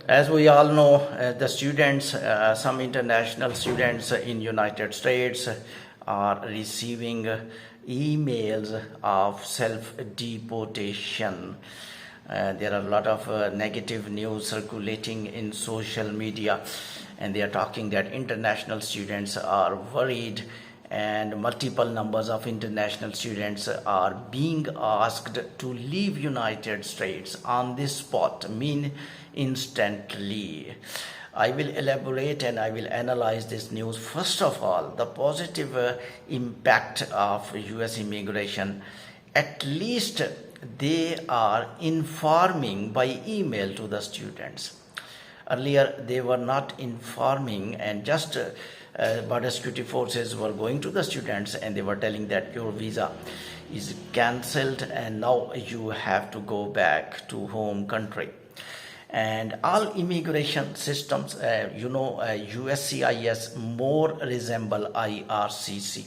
As we all know, the students, some international students in United States are receiving emails of self-deportation. There are a lot of negative news circulating in social media, and they are talking that international students are worried, and multiple numbers of international students are being asked to leave United States on this spot, instantly. I will elaborate and I will analyze this news. First of all, the positive impact of US immigration. At least they are informing by email to the students. Earlier, they were not informing, and just border security forces were going to the students and they were telling that your visa is cancelled and now you have to go back to home country. And all immigration systems, USCIS more resemble IRCC.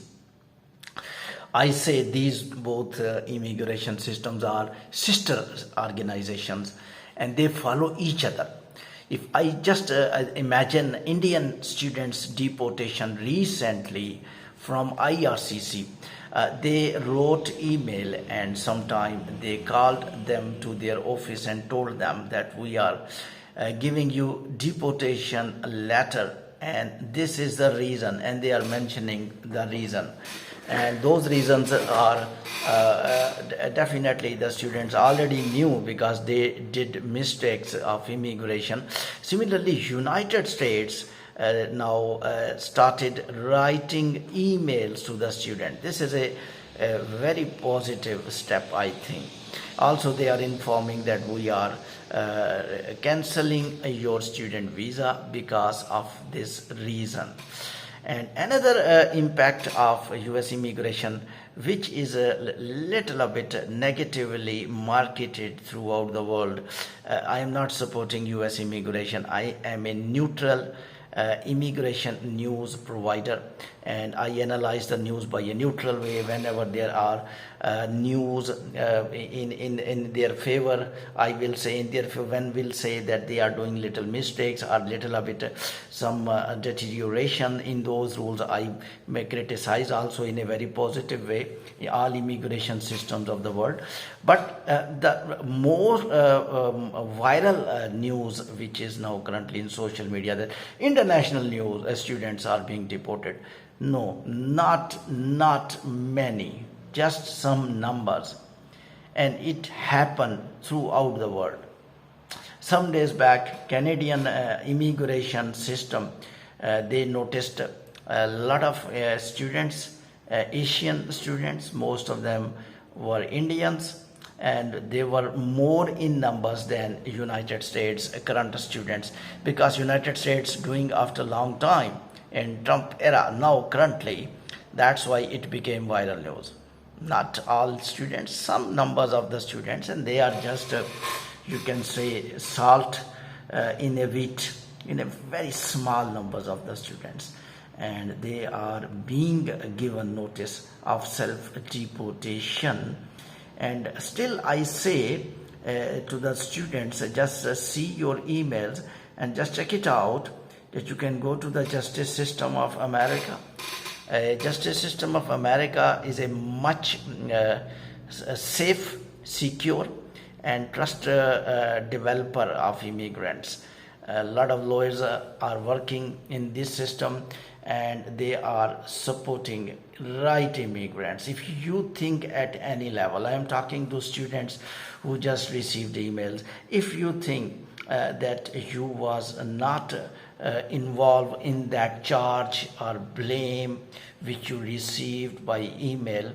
I say these both immigration systems are sister organizations and they follow each other. If I just imagine Indian students' deportation recently from IRCC, they wrote email and sometime they called them to their office and told them that we are giving you deportation letter and this is the reason, and they are mentioning the reason. And those reasons are definitely the students already knew because they did mistakes of immigration. Similarly, United States now started writing emails to the student. This is a very positive step, I think. Also, they are informing that we are cancelling your student visa because of this reason. And another impact of US immigration, which is a little bit negatively marketed throughout the world. I am not supporting US immigration. I am a neutral immigration news provider, and I analyze the news by a neutral way. Whenever there are news in their favor, I will say in their favor. When we'll say that they are doing little mistakes or little bit some deterioration in those rules, I may criticize also in a very positive way all immigration systems of the world. But the more viral news which is now currently in social media, that international news, students are being deported. No, not many, just some numbers, and it happened throughout the world. Some days back, Canadian immigration system, they noticed a lot of students, Asian students, most of them were Indians, and they were more in numbers than United States current students, because United States doing after a long time in Trump era, now currently, that's why it became viral news. Not all students, some numbers of the students, and they are just you can say salt in a wheat, in a very small numbers of the students, and they are being given notice of self-deportation. And still I say to the students, just see your emails and just check it out, that you can go to the justice system of America. Justice system of America is a much safe, secure and trust developer of immigrants. A lot of lawyers are working in this system and they are supporting right immigrants. If you think at any level, I am talking to students who just received emails, if you think that you was not involved in that charge or blame which you received by email,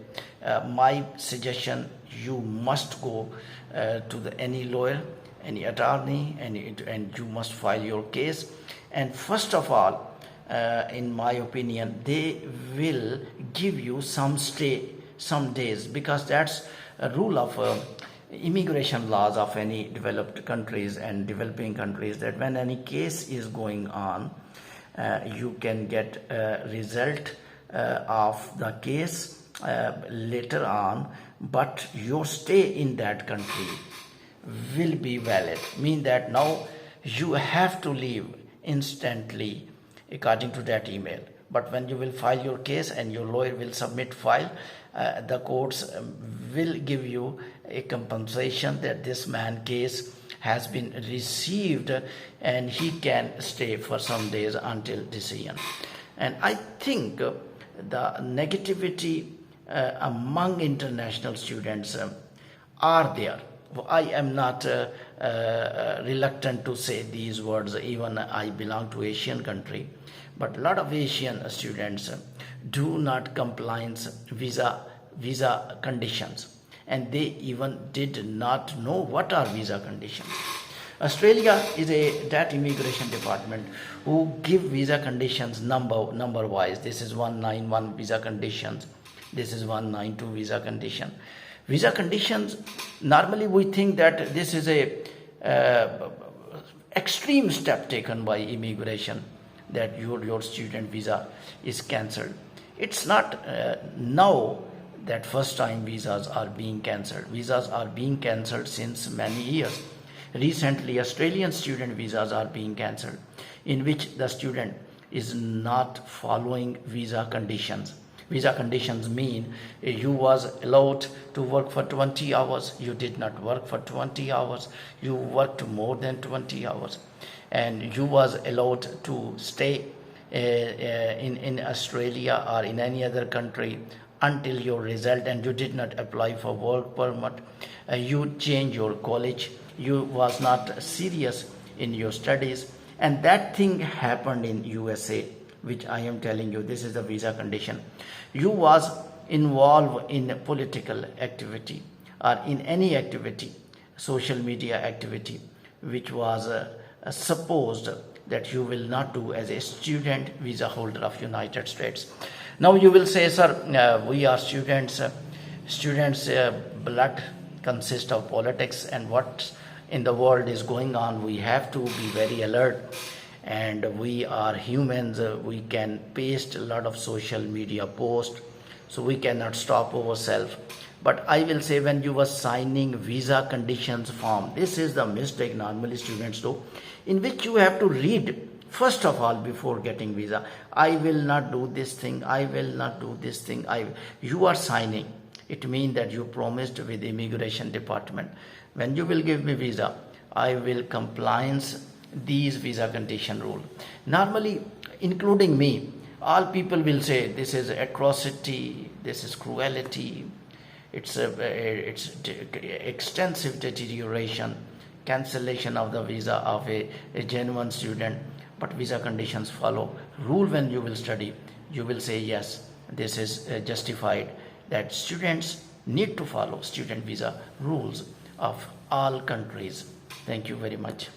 my suggestion, you must go to any lawyer, any attorney, and you must file your case. And first of all, in my opinion, they will give you some stay, some days, because that's a rule of immigration laws of any developed countries and developing countries, that when any case is going on, you can get a result of the case later on, but your stay in that country will be valid. Mean that now you have to leave instantly according to that email. But when you will file your case and your lawyer will submit file, the courts will give you a compensation that this man case has been received, and he can stay for some days until decision. And I think the negativity among international students are there. I am not reluctant to say these words, even I belong to Asian country, but a lot of Asian students do not compliance visa conditions, and they even did not know what are visa conditions. Australia is that immigration department who give visa conditions number wise. This is 191 visa conditions. This is 192 visa condition. Visa conditions, normally we think that this is a extreme step taken by immigration, that your student visa is cancelled. It's not now that first time visas are being cancelled. Visas are being cancelled since many years. Recently, Australian student visas are being cancelled, in which the student is not following visa conditions. Visa conditions mean you was allowed to work for 20 hours, you did not work for 20 hours, you worked more than 20 hours, and you was allowed to stay in Australia or in any other country until your result, and you did not apply for work permit, you change your college, you was not serious in your studies, and that thing happened in USA, which I am telling you. This is the visa condition. You was involved in political activity or in any activity, social media activity, which was supposed that you will not do as a student visa holder of United States. Now you will say, sir, we are students. Students' blood consists of politics, and what in the world is going on, we have to be very alert. And we are humans, we can paste a lot of social media posts, so we cannot stop ourselves. But I will say, when you were signing visa conditions form, this is the mistake normally students do, in which you have to read first of all before getting visa. I will not do this thing, I will not do this thing. You are signing. It means that you promised with immigration department, when you will give me visa, I will compliance these visa condition rule. Normally, including me, all people will say this is atrocity, this is cruelty, it's extensive deterioration, cancellation of the visa of a genuine student. But visa conditions follow rule. When you will study, you will say yes, this is justified, that students need to follow student visa rules of all countries. Thank you very much.